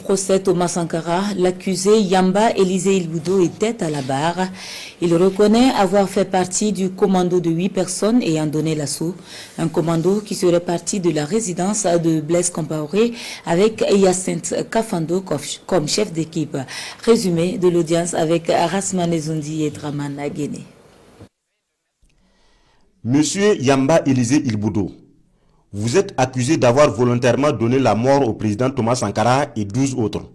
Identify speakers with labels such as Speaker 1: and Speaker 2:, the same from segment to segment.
Speaker 1: procès Thomas Sankara, l'accusé Yamba Élisée Ilboudo était à la barre. Il reconnaît avoir fait partie du commando de 8 personnes ayant donné l'assaut. Un commando qui serait parti de la résidence de Blaise Compaoré avec Hyacinthe Kafando comme chef d'équipe. Résumé de l'audience avec Rasman Ezondi et Draman Aguene.
Speaker 2: Monsieur Yamba Élisée Ilboudo, vous êtes accusé d'avoir volontairement donné la mort au président Thomas Sankara et 12 autres.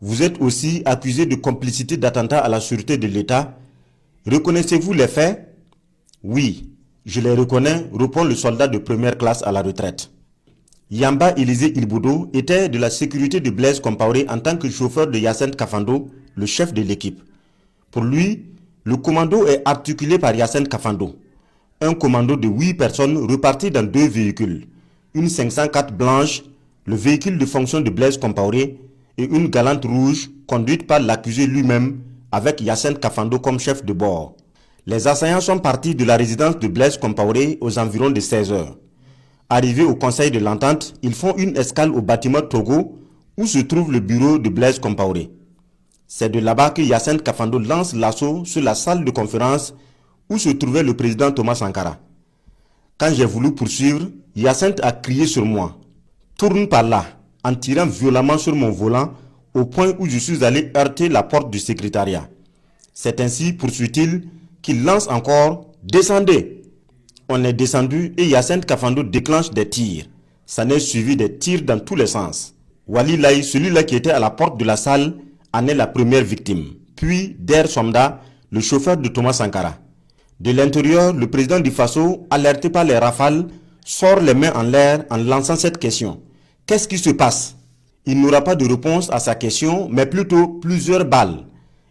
Speaker 2: Vous êtes aussi accusé de complicité d'attentat à la sûreté de l'État. Reconnaissez-vous les faits? Oui, je les reconnais, répond le soldat de première classe à la retraite. Yamba Élisée Ilboudo était de la sécurité de Blaise Compaoré en tant que chauffeur de Hyacinthe Kafando, le chef de l'équipe. Pour lui, le commando est articulé par Hyacinthe Kafando. Un commando de 8 personnes reparties dans 2 véhicules, une 504 blanche, le véhicule de fonction de Blaise Compaoré, et une Galante rouge conduite par l'accusé lui-même avec Hyacinthe Kafando comme chef de bord. Les assaillants sont partis de la résidence de Blaise Compaoré aux environs de 16 heures. Arrivés au conseil de l'entente, ils font une escale au bâtiment Togo où se trouve le bureau de Blaise Compaoré. C'est de là-bas que Hyacinthe Kafando lance l'assaut sur la salle de conférence où se trouvait le président Thomas Sankara. Quand j'ai voulu poursuivre, Hyacinthe a crié sur moi. Tourne par là, en tirant violemment sur mon volant au point où je suis allé heurter la porte du secrétariat. C'est ainsi, poursuit-il, qu'il lance encore « Descendez !» On est descendu et Hyacinthe Kafando déclenche des tirs. Ça n'est suivi des tirs dans tous les sens. Wali Laï, celui-là qui était à la porte de la salle, en est la première victime. Puis Der Somda, le chauffeur de Thomas Sankara. De l'intérieur, le président du Faso, alerté par les rafales, sort les mains en l'air en lançant cette question. Qu'est-ce qui se passe? Il n'aura pas de réponse à sa question, mais plutôt plusieurs balles.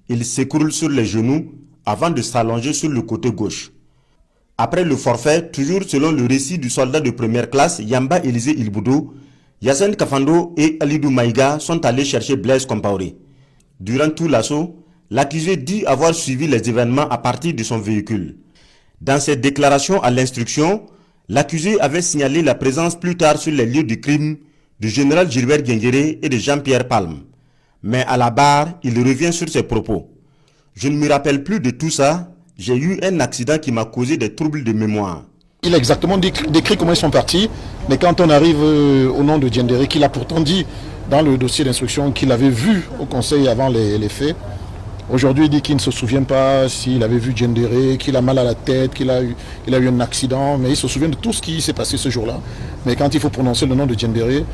Speaker 2: Il s'écroule sur les genoux avant de s'allonger sur le côté gauche. Après le forfait, toujours selon le récit du soldat de première classe, Yamba Élisée Ilboudo, Hyacinthe Kafando et Alidou Maïga sont allés chercher Blaise Compaoré. Durant tout l'assaut, l'accusé dit avoir suivi les événements à partir de son véhicule. Dans ses déclarations à l'instruction, l'accusé avait signalé la présence plus tard sur les lieux du crime du général Gilbert Guengéré et de Jean-Pierre Palme. Mais à la barre, il revient sur ses propos. Je ne me rappelle plus de tout ça, j'ai eu un accident qui m'a causé des troubles de mémoire.
Speaker 3: Il a exactement décrit comment ils sont partis, mais quand on arrive au nom de Diendéré, qu'il a pourtant dit dans le dossier d'instruction qu'il avait vu au conseil avant les faits, aujourd'hui il dit qu'il ne se souvient pas s'il avait vu Diendéré, qu'il a mal à la tête, qu'il a eu un accident, mais il se souvient de tout ce qui s'est passé ce jour-là. Mais quand il faut prononcer le nom de Diendéré,